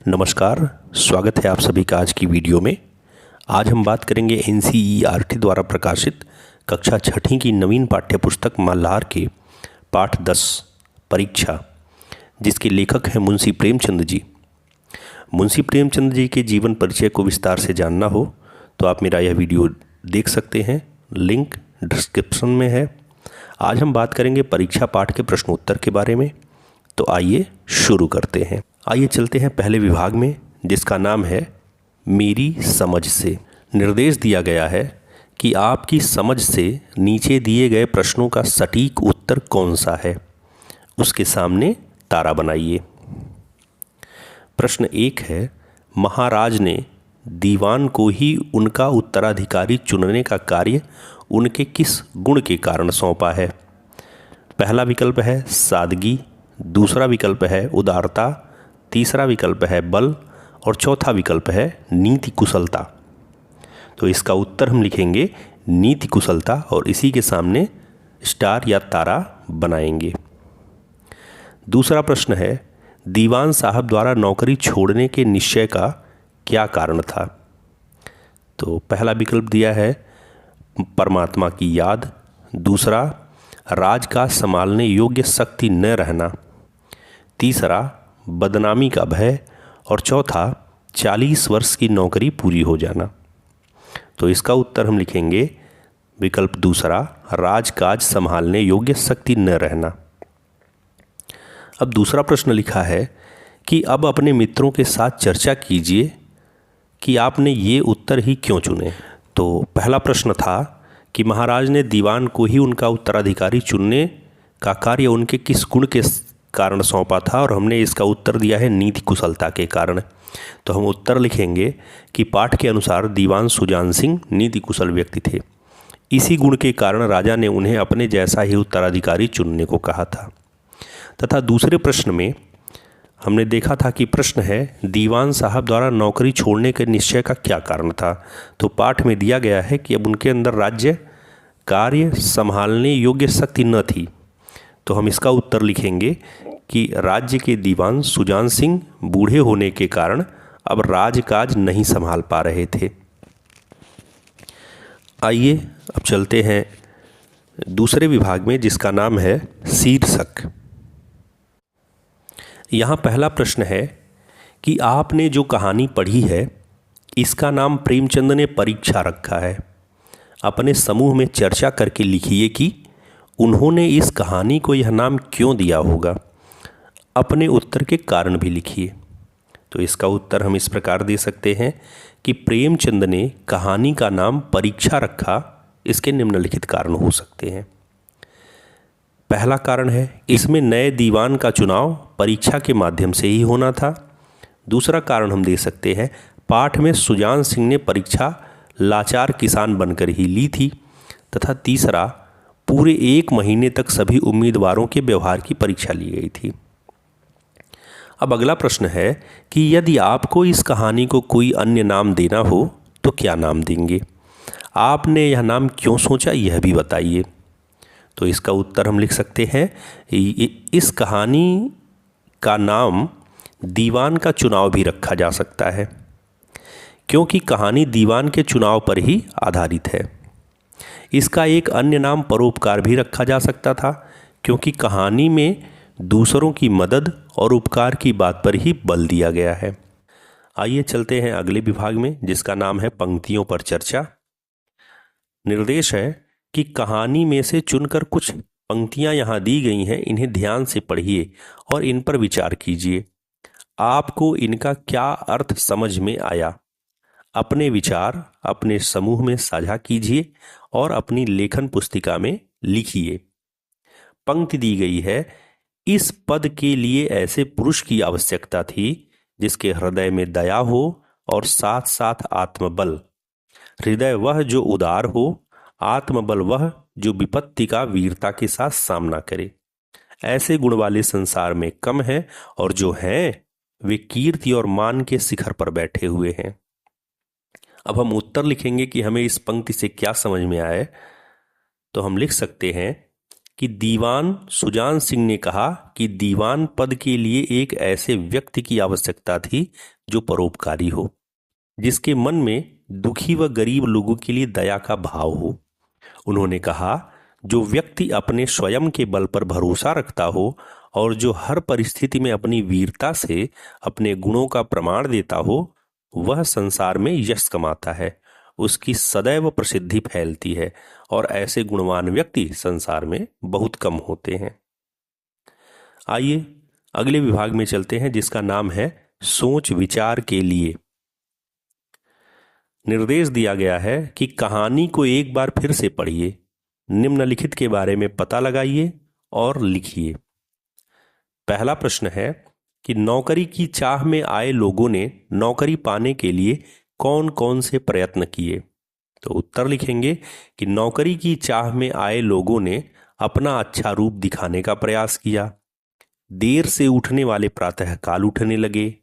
नमस्कार, स्वागत है आप सभी का आज की वीडियो में। आज हम बात करेंगे NCERT द्वारा प्रकाशित कक्षा छठी की नवीन पाठ्य पुस्तक मल्हार के पाठ 10 परीक्षा, जिसके लेखक हैं मुंशी प्रेमचंद जी। मुंशी प्रेमचंद जी के जीवन परिचय को विस्तार से जानना हो तो आप मेरा यह वीडियो देख सकते हैं, लिंक डिस्क्रिप्शन में है। आज हम बात करेंगे परीक्षा पाठ के प्रश्नोत्तर के बारे में, तो आइए शुरू करते हैं। आइए चलते हैं पहले विभाग में, जिसका नाम है मेरी समझ से। निर्देश दिया गया है कि आपकी समझ से नीचे दिए गए प्रश्नों का सटीक उत्तर कौन सा है, उसके सामने तारा बनाइए। प्रश्न 1 है, महाराज ने दीवान को ही उनका उत्तराधिकारी चुनने का कार्य उनके किस गुण के कारण सौंपा है? पहला विकल्प है सादगी, दूसरा विकल्प है उदारता, तीसरा विकल्प है बल और चौथा विकल्प है नीति कुशलता। तो इसका उत्तर हम लिखेंगे नीति कुशलता और इसी के सामने स्टार या तारा बनाएंगे। दूसरा प्रश्न है, दीवान साहब द्वारा नौकरी छोड़ने के निश्चय का क्या कारण था? तो पहला विकल्प दिया है परमात्मा की याद, दूसरा राज का संभालने योग्य शक्ति न रहना, तीसरा बदनामी का भय और चौथा 40 वर्ष की नौकरी पूरी हो जाना। तो इसका उत्तर हम लिखेंगे विकल्प दूसरा, राजकाज संभालने योग्य शक्ति न रहना। अब दूसरा प्रश्न लिखा है कि अब अपने मित्रों के साथ चर्चा कीजिए कि आपने ये उत्तर ही क्यों चुने। तो पहला प्रश्न था कि महाराज ने दीवान को ही उनका उत्तराधिकारी चुनने का कार्य उनके किस गुण के कारण सौंपा था, और हमने इसका उत्तर दिया है नीति कुशलता के कारण। तो हम उत्तर लिखेंगे कि पाठ के अनुसार दीवान सुजान सिंह नीति कुशल व्यक्ति थे, इसी गुण के कारण राजा ने उन्हें अपने जैसा ही उत्तराधिकारी चुनने को कहा था। तथा दूसरे प्रश्न में हमने देखा था कि प्रश्न है दीवान साहब द्वारा नौकरी छोड़ने के निश्चय का क्या कारण था। तो पाठ में दिया गया है कि अब उनके अंदर राज्य कार्य संभालने योग्य शक्ति न थी। तो हम इसका उत्तर लिखेंगे कि राज्य के दीवान सुजान सिंह बूढ़े होने के कारण अब राजकाज नहीं संभाल पा रहे थे। आइए अब चलते हैं दूसरे विभाग में, जिसका नाम है शीर्षक। यहाँ पहला प्रश्न है कि आपने जो कहानी पढ़ी है इसका नाम प्रेमचंद ने परीक्षा रखा है। अपने समूह में चर्चा करके लिखिए कि उन्होंने इस कहानी को यह नाम क्यों दिया होगा। अपने उत्तर के कारण भी लिखिए। तो इसका उत्तर हम इस प्रकार दे सकते हैं कि प्रेमचंद ने कहानी का नाम परीक्षा रखा, इसके निम्नलिखित कारण हो सकते हैं। पहला कारण है इसमें नए दीवान का चुनाव परीक्षा के माध्यम से ही होना था। दूसरा कारण हम दे सकते हैं पाठ में सुजान सिंह ने परीक्षा लाचार किसान बनकर ही ली थी। तथा तीसरा पूरे 1 महीने तक सभी उम्मीदवारों के व्यवहार की परीक्षा ली गई थी। अब अगला प्रश्न है कि यदि आपको इस कहानी को कोई अन्य नाम देना हो तो क्या नाम देंगे? आपने यह नाम क्यों सोचा, यह भी बताइए। तो इसका उत्तर हम लिख सकते हैं इस कहानी का नाम दीवान का चुनाव भी रखा जा सकता है, क्योंकि कहानी दीवान के चुनाव पर ही आधारित है। इसका एक अन्य नाम परोपकार भी रखा जा सकता था, क्योंकि कहानी में दूसरों की मदद और उपकार की बात पर ही बल दिया गया है। आइए चलते हैं अगले विभाग में, जिसका नाम है पंक्तियों पर चर्चा। निर्देश है कि कहानी में से चुनकर कुछ पंक्तियां यहाँ दी गई हैं, इन्हें ध्यान से पढ़िए और इन पर विचार कीजिए। आपको इनका क्या अर्थ समझ में आया? अपने विचार अपने समूह में साझा कीजिए और अपनी लेखन पुस्तिका में लिखिए। पंक्ति दी गई है, इस पद के लिए ऐसे पुरुष की आवश्यकता थी जिसके हृदय में दया हो और साथ साथ आत्मबल। हृदय वह जो उदार हो, आत्मबल वह जो विपत्ति का वीरता के साथ सामना करे। ऐसे गुण वाले संसार में कम है और जो हैं वे कीर्ति और मान के शिखर पर बैठे हुए हैं। अब हम उत्तर लिखेंगे कि हमें इस पंक्ति से क्या समझ में आए। तो हम लिख सकते हैं कि दीवान सुजान सिंह ने कहा कि दीवान पद के लिए एक ऐसे व्यक्ति की आवश्यकता थी जो परोपकारी हो, जिसके मन में दुखी व गरीब लोगों के लिए दया का भाव हो। उन्होंने कहा, जो व्यक्ति अपने स्वयं के बल पर भरोसा रखता हो और जो हर परिस्थिति में अपनी वीरता से अपने गुणों का प्रमाण देता हो, वह संसार में यश कमाता है, उसकी सदैव प्रसिद्धि फैलती है और ऐसे गुणवान व्यक्ति संसार में बहुत कम होते हैं। आइए अगले विभाग में चलते हैं, जिसका नाम है सोच विचार के लिए। निर्देश दिया गया है कि कहानी को एक बार फिर से पढ़िए, निम्नलिखित के बारे में पता लगाइए और लिखिए। पहला प्रश्न है कि नौकरी की चाह में आए लोगों ने नौकरी पाने के लिए कौन कौन से प्रयत्न किए। तो उत्तर लिखेंगे कि नौकरी की चाह में आए लोगों ने अपना अच्छा रूप दिखाने का प्रयास किया, देर से उठने वाले प्रातःकाल उठने लगे,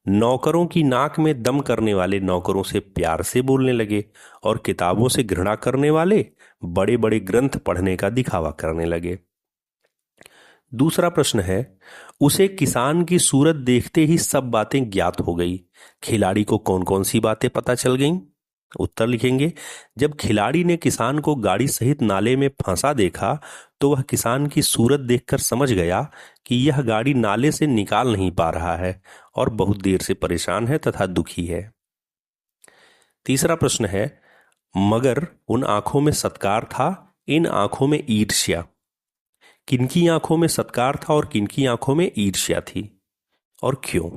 नौकरों की नाक में दम करने वाले नौकरों से प्यार से बोलने लगे और किताबों से घृणा करने वाले बड़े बड़े ग्रंथ पढ़ने का दिखावा करने लगे। दूसरा प्रश्न है, उसे किसान की सूरत देखते ही सब बातें ज्ञात हो गई, खिलाड़ी को कौन कौन सी बातें पता चल गईं। उत्तर लिखेंगे, जब खिलाड़ी ने किसान को गाड़ी सहित नाले में फंसा देखा तो वह किसान की सूरत देखकर समझ गया कि यह गाड़ी नाले से निकाल नहीं पा रहा है और बहुत देर से परेशान है तथा दुखी है। तीसरा प्रश्न है, मगर उन आंखों में सत्कार था, इन आंखों में ईर्ष्या। किनकी आंखों में सत्कार था और किनकी आंखों में ईर्ष्या थी और क्यों।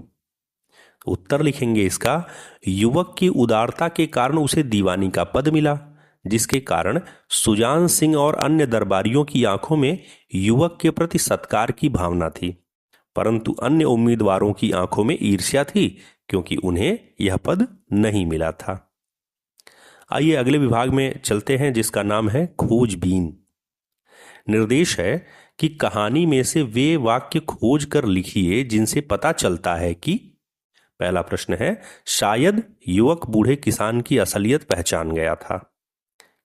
उत्तर लिखेंगे इसका, युवक की उदारता के कारण उसे दीवानी का पद मिला, जिसके कारण सुजान सिंह और अन्य दरबारियों की आंखों में युवक के प्रति सत्कार की भावना थी, परंतु अन्य उम्मीदवारों की आंखों में ईर्ष्या थी क्योंकि उन्हें यह पद नहीं मिला था। आइए अगले विभाग में चलते हैं, जिसका नाम है खोजबीन। निर्देश है कि कहानी में से वे वाक्य खोज कर लिखिए जिनसे पता चलता है कि। पहला प्रश्न है, शायद युवक बूढ़े किसान की असलियत पहचान गया था।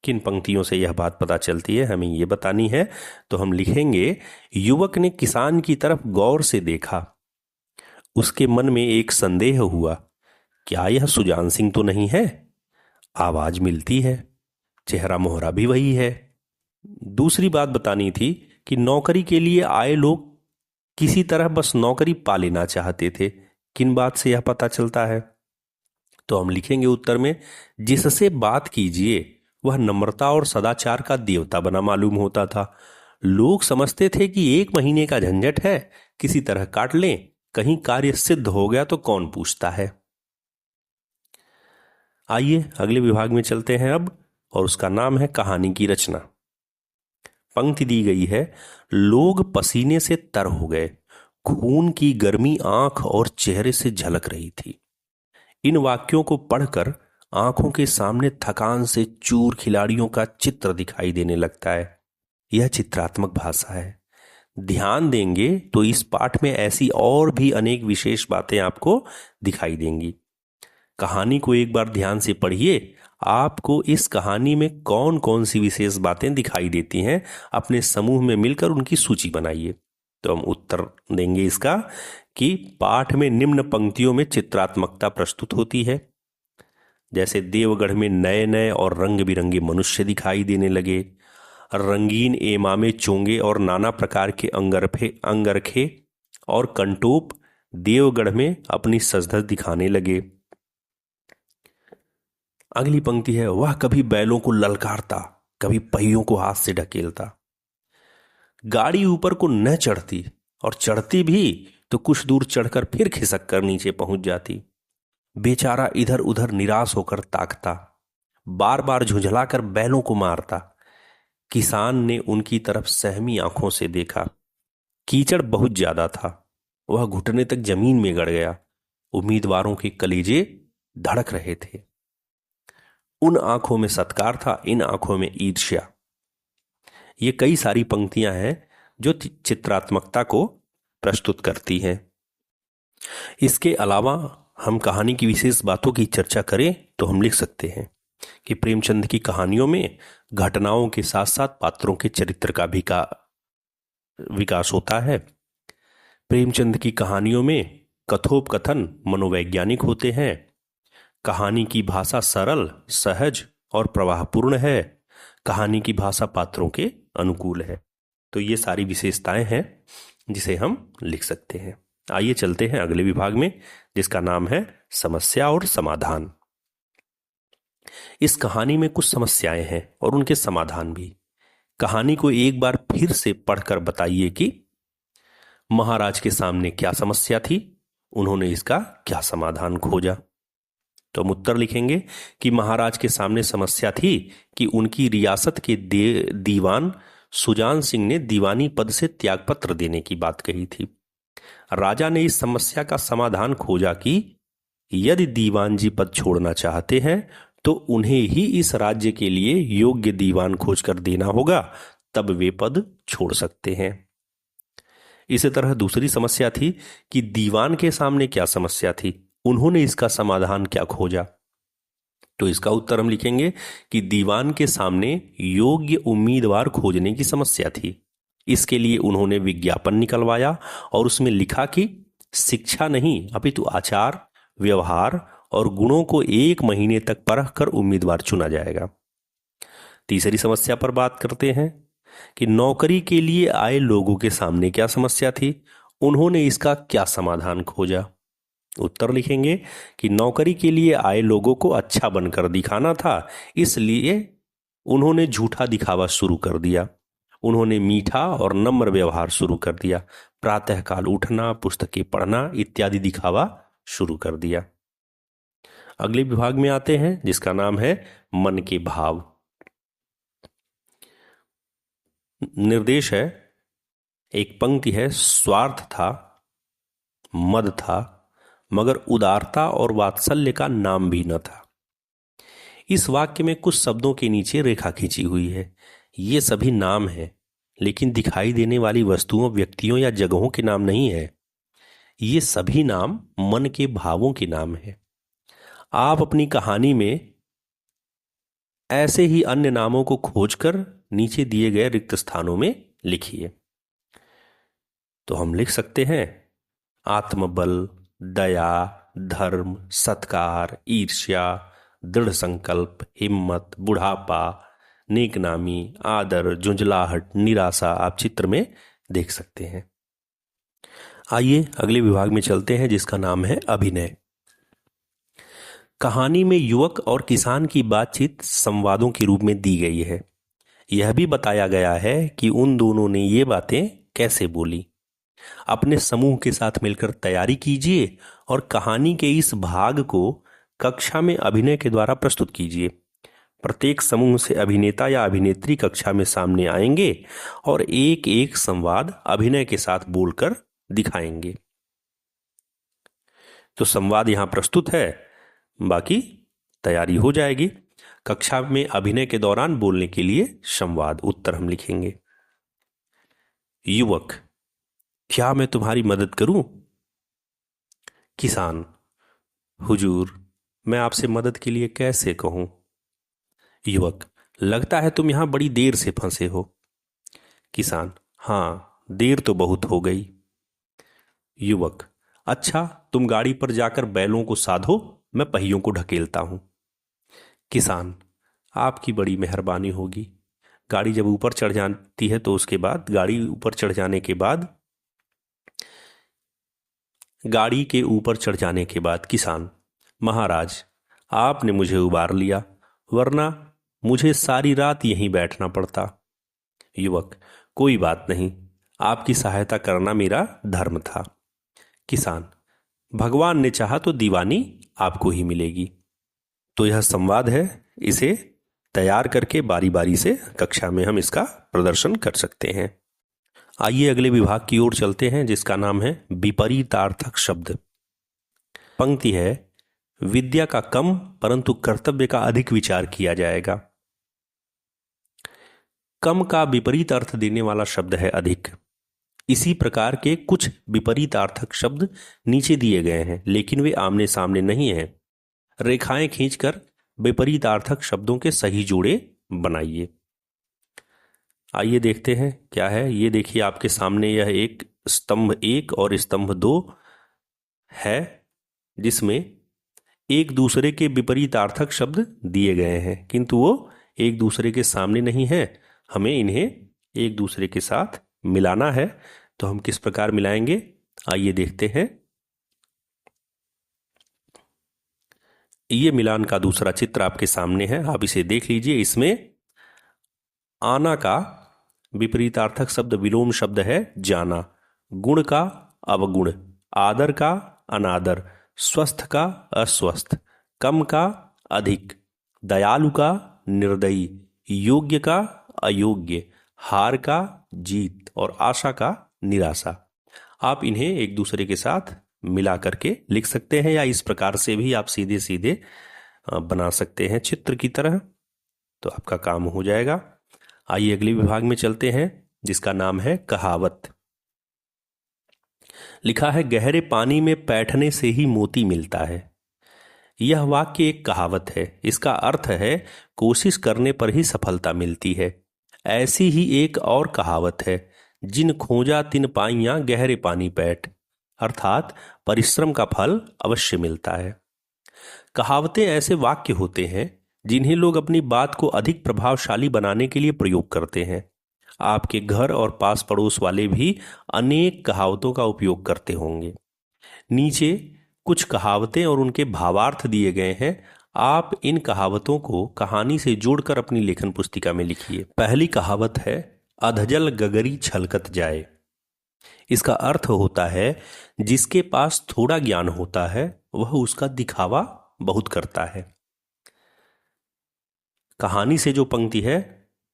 किन पंक्तियों से यह बात पता चलती है हमें यह बतानी है, तो हम लिखेंगे, युवक ने किसान की तरफ गौर से देखा, उसके मन में एक संदेह हुआ, क्या यह सुजान सिंह तो नहीं है, आवाज मिलती है, चेहरा मोहरा भी वही है। दूसरी बात बतानी थी कि नौकरी के लिए आए लोग किसी तरह बस नौकरी पा लेना चाहते थे। किन बात से यह पता चलता है, तो हम लिखेंगे उत्तर में, जिससे बात कीजिए वह नम्रता और सदाचार का देवता बना मालूम होता था। लोग समझते थे कि 1 महीने का झंझट है, किसी तरह काट लें, कहीं कार्य सिद्ध हो गया तो कौन पूछता है। आइए अगले विभाग में चलते हैं अब, और उसका नाम है कहानी की रचना। पंक्ति दी गई है, लोग पसीने से तर हो गए, खून की गर्मी आंख और चेहरे से झलक रही थी। इन वाक्यों को पढ़कर आंखों के सामने थकान से चूर खिलाड़ियों का चित्र दिखाई देने लगता है। यह चित्रात्मक भाषा है। ध्यान देंगे तो इस पाठ में ऐसी और भी अनेक विशेष बातें आपको दिखाई देंगी। कहानी को एक बार ध्यान से पढ़िए, आपको इस कहानी में कौन कौन सी विशेष बातें दिखाई देती हैं, अपने समूह में मिलकर उनकी सूची बनाइए। तो हम उत्तर देंगे इसका कि पाठ में निम्न पंक्तियों में चित्रात्मकता प्रस्तुत होती है। जैसे देवगढ़ में नए नए और रंग बिरंगे मनुष्य दिखाई देने लगे, रंगीन एमामे चोंगे और नाना प्रकार के अंगरखे और कंटोप देवगढ़ में अपनी सजधज दिखाने लगे। अगली पंक्ति है, वह कभी बैलों को ललकारता, कभी पहियों को हाथ से ढकेलता। गाड़ी ऊपर को न चढ़ती और चढ़ती भी तो कुछ दूर चढ़कर फिर खिसक कर नीचे पहुंच जाती। बेचारा इधर उधर निराश होकर ताकता, बार बार झुंझलाकर बैलों को मारता। किसान ने उनकी तरफ सहमी आंखों से देखा। कीचड़ बहुत ज्यादा था, वह घुटने तक जमीन में गड़ गया। उम्मीदवारों के कलेजे धड़क रहे थे। उन आंखों में सत्कार था, इन आंखों में ईर्ष्या। ये कई सारी पंक्तियां हैं जो चित्रात्मकता को प्रस्तुत करती हैं। इसके अलावा हम कहानी की विशेष बातों की चर्चा करें तो हम लिख सकते हैं कि प्रेमचंद की कहानियों में घटनाओं के साथ साथ पात्रों के चरित्र का भी विकास होता है। प्रेमचंद की कहानियों में कथोपकथन मनोवैज्ञानिक होते हैं। कहानी की भाषा सरल, सहज और प्रवाहपूर्ण है। कहानी की भाषा पात्रों के अनुकूल है। तो ये सारी विशेषताएं हैं जिसे हम लिख सकते हैं। आइए चलते हैं अगले विभाग में, जिसका नाम है समस्या और समाधान। इस कहानी में कुछ समस्याएं हैं और उनके समाधान भी। कहानी को एक बार फिर से पढ़कर बताइए कि महाराज के सामने क्या समस्या थी, उन्होंने इसका क्या समाधान खोजा। तो हम उत्तर लिखेंगे कि महाराज के सामने समस्या थी कि उनकी रियासत के दीवान सुजान सिंह ने दीवानी पद से त्यागपत्र देने की बात कही थी। राजा ने इस समस्या का समाधान खोजा कि यदि दीवान जी पद छोड़ना चाहते हैं तो उन्हें ही इस राज्य के लिए योग्य दीवान खोजकर देना होगा, तब वे पद छोड़ सकते हैं। इसी तरह दूसरी समस्या थी कि दीवान के सामने क्या समस्या थी, उन्होंने इसका समाधान क्या खोजा। तो इसका उत्तर हम लिखेंगे कि दीवान के सामने योग्य उम्मीदवार खोजने की समस्या थी। इसके लिए उन्होंने विज्ञापन निकलवाया और उसमें लिखा कि शिक्षा नहीं अपितु आचार, व्यवहार और गुणों को 1 महीने तक परखकर उम्मीदवार चुना जाएगा। तीसरी समस्या पर बात करते हैं कि नौकरी के लिए आए लोगों के सामने क्या समस्या थी, उन्होंने इसका क्या समाधान खोजा। उत्तर लिखेंगे कि नौकरी के लिए आए लोगों को अच्छा बनकर दिखाना था, इसलिए उन्होंने झूठा दिखावा शुरू कर दिया। उन्होंने मीठा और नम्र व्यवहार शुरू कर दिया, प्रातःकाल उठना, पुस्तकें पढ़ना इत्यादि दिखावा शुरू कर दिया। अगले विभाग में आते हैं, जिसका नाम है मन के भाव। निर्देश है, एक पंक्ति है, स्वार्थ था, मद था, मगर उदारता और वात्सल्य का नाम भी न था। इस वाक्य में कुछ शब्दों के नीचे रेखा खींची हुई है। ये सभी नाम हैं, लेकिन दिखाई देने वाली वस्तुओं, व्यक्तियों या जगहों के नाम नहीं है। ये सभी नाम मन के भावों के नाम हैं। आप अपनी कहानी में ऐसे ही अन्य नामों को खोजकर नीचे दिए गए रिक्त स्थानों में लिखिए। तो हम लिख सकते हैं आत्मबल, दया, धर्म, सत्कार, ईर्ष्या, दृढ़ संकल्प, हिम्मत, बुढ़ापा, नेकनामी, आदर, झुंझलाहट, निराशा आप चित्र में देख सकते हैं। आइए अगले विभाग में चलते हैं, जिसका नाम है अभिनय। कहानी में युवक और किसान की बातचीत संवादों के रूप में दी गई है। यह भी बताया गया है कि उन दोनों ने ये बातें कैसे बोली। अपने समूह के साथ मिलकर तैयारी कीजिए और कहानी के इस भाग को कक्षा में अभिनय के द्वारा प्रस्तुत कीजिए। प्रत्येक समूह से अभिनेता या अभिनेत्री कक्षा में सामने आएंगे और एक एक संवाद अभिनय के साथ बोलकर दिखाएंगे। तो संवाद यहां प्रस्तुत है, बाकी तैयारी हो जाएगी। कक्षा में अभिनय के दौरान बोलने के लिए संवाद। उत्तर हम लिखेंगे। युवक, क्या मैं तुम्हारी मदद करूं? किसान, हुजूर, मैं आपसे मदद के लिए कैसे कहूं? युवक, लगता है तुम यहां बड़ी देर से फंसे हो। किसान, हाँ, देर तो बहुत हो गई। युवक, अच्छा, तुम गाड़ी पर जाकर बैलों को साधो, मैं पहियों को ढकेलता हूं। किसान, आपकी बड़ी मेहरबानी होगी। गाड़ी जब ऊपर चढ़ जाती है तो उसके बाद गाड़ी के ऊपर चढ़ जाने के बाद किसान, महाराज, आपने मुझे उबार लिया, वरना मुझे सारी रात यहीं बैठना पड़ता। युवक, कोई बात नहीं, आपकी सहायता करना मेरा धर्म था। किसान, भगवान ने चाहा तो दीवानी आपको ही मिलेगी। तो यह संवाद है, इसे तैयार करके बारी बारी से कक्षा में हम इसका प्रदर्शन कर सकते हैं। आइए अगले विभाग की ओर चलते हैं, जिसका नाम है विपरीतार्थक शब्द। पंक्ति है, विद्या का कम परंतु कर्तव्य का अधिक विचार किया जाएगा। कम का विपरीत अर्थ देने वाला शब्द है अधिक। इसी प्रकार के कुछ विपरीतार्थक शब्द नीचे दिए गए हैं, लेकिन वे आमने सामने नहीं हैं। रेखाएं खींचकर विपरीतार्थक शब्दों के सही जोड़े बनाइए। आइए देखते हैं क्या है। ये देखिए आपके सामने यह एक स्तंभ 1 और स्तंभ 2 है, जिसमें एक दूसरे के विपरीतार्थक शब्द दिए गए हैं, किंतु वो एक दूसरे के सामने नहीं है। हमें इन्हें एक दूसरे के साथ मिलाना है। तो हम किस प्रकार मिलाएंगे, आइए देखते हैं। ये मिलान का दूसरा चित्र आपके सामने है, आप इसे देख लीजिए। इसमें आना का विपरीतार्थक शब्द विलोम शब्द है जाना, गुण का अवगुण, आदर का अनादर, स्वस्थ का अस्वस्थ, कम का अधिक, दयालु का निर्दयी, योग्य का अयोग्य, हार का जीत और आशा का निराशा। आप इन्हें एक दूसरे के साथ मिला करके लिख सकते हैं, या इस प्रकार से भी आप सीधे सीधे बना सकते हैं चित्र की तरह, तो आपका काम हो जाएगा। आइए अगले विभाग में चलते हैं, जिसका नाम है कहावत। लिखा है, गहरे पानी में बैठने से ही मोती मिलता है। यह वाक्य एक कहावत है। इसका अर्थ है कोशिश करने पर ही सफलता मिलती है। ऐसी ही एक और कहावत है, जिन खोजा तिन पाइयां गहरे पानी बैठ, अर्थात परिश्रम का फल अवश्य मिलता है। कहावतें ऐसे वाक्य होते हैं जिन्हें लोग अपनी बात को अधिक प्रभावशाली बनाने के लिए प्रयोग करते हैं। आपके घर और पास पड़ोस वाले भी अनेक कहावतों का उपयोग करते होंगे। नीचे कुछ कहावतें और उनके भावार्थ दिए गए हैं। आप इन कहावतों को कहानी से जोड़कर अपनी लेखन पुस्तिका में लिखिए। पहली कहावत है, अधजल गगरी छलकत जाए। इसका अर्थ होता है, जिसके पास थोड़ा ज्ञान होता है वह उसका दिखावा बहुत करता है। कहानी से जो पंक्ति है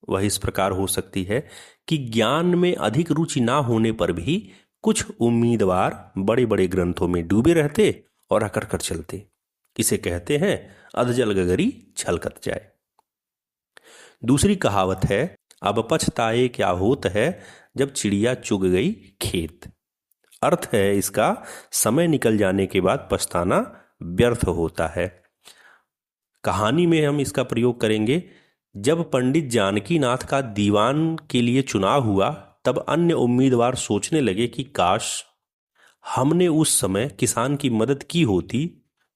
वह इस प्रकार हो सकती है कि ज्ञान में अधिक रुचि ना होने पर भी कुछ उम्मीदवार बड़े बड़े ग्रंथों में डूबे रहते और अकड़ कर चलते। इसे कहते हैं अधजल गगरी छलकत जाए। दूसरी कहावत है, अब पछताए क्या होत है जब चिड़िया चुग गई खेत। अर्थ है इसका, समय निकल जाने के बाद पछताना व्यर्थ होता है। कहानी में हम इसका प्रयोग करेंगे, जब पंडित जानकी नाथ का दीवान के लिए चुनाव हुआ तब अन्य उम्मीदवार सोचने लगे कि काश हमने उस समय किसान की मदद की होती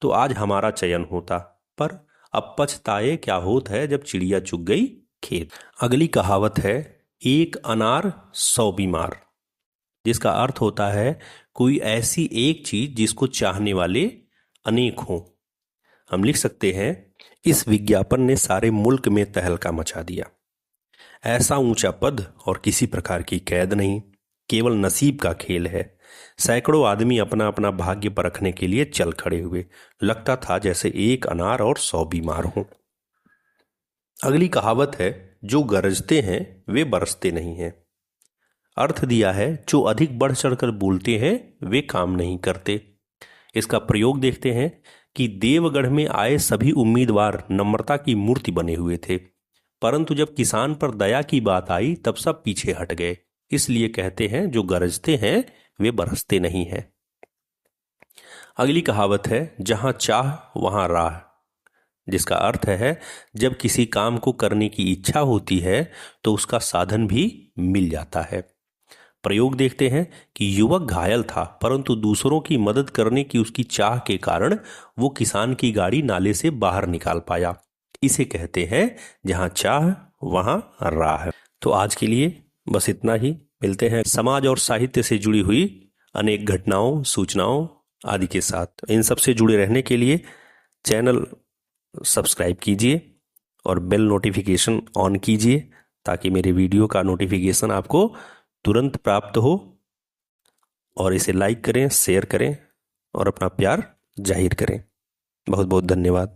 तो आज हमारा चयन होता, पर अब पछताए क्या होत है जब चिड़िया चुग गई खेत। अगली कहावत है, एक अनार 100 बीमार। जिसका अर्थ होता है कोई ऐसी एक चीज जिसको चाहने वाले अनेक हों। हम लिख सकते हैं, इस विज्ञापन ने सारे मुल्क में तहलका मचा दिया। ऐसा ऊंचा पद और किसी प्रकार की कैद नहीं, केवल नसीब का खेल है। सैकड़ों आदमी अपना अपना भाग्य परखने के लिए चल खड़े हुए। लगता था जैसे एक अनार और 100 बीमार हों। अगली कहावत है, जो गरजते हैं वे बरसते नहीं हैं। अर्थ दिया है, जो अधिक बढ़ चढ़कर बोलते हैं वे काम नहीं करते। इसका प्रयोग देखते हैं कि देवगढ़ में आए सभी उम्मीदवार नम्रता की मूर्ति बने हुए थे, परंतु जब किसान पर दया की बात आई तब सब पीछे हट गए। इसलिए कहते हैं, जो गरजते हैं वे बरसते नहीं हैं। अगली कहावत है, जहां चाह वहां राह। जिसका अर्थ है, जब किसी काम को करने की इच्छा होती है तो उसका साधन भी मिल जाता है। प्रयोग देखते हैं कि युवक घायल था, परंतु दूसरों की मदद करने की उसकी चाह के कारण वो किसान की गाड़ी नाले से बाहर निकाल पाया। इसे कहते हैं, जहां चाह वहां राह। तो आज के लिए बस इतना ही। मिलते हैं समाज और साहित्य से जुड़ी हुई अनेक घटनाओं, सूचनाओं आदि के साथ। इन सब से जुड़े रहने के लिए चैनल सब्सक्राइब कीजिए और बेल नोटिफिकेशन ऑन कीजिए, ताकि मेरे वीडियो का नोटिफिकेशन आपको तुरंत प्राप्त हो। और इसे लाइक करें, शेयर करें और अपना प्यार जाहिर करें। बहुत बहुत धन्यवाद।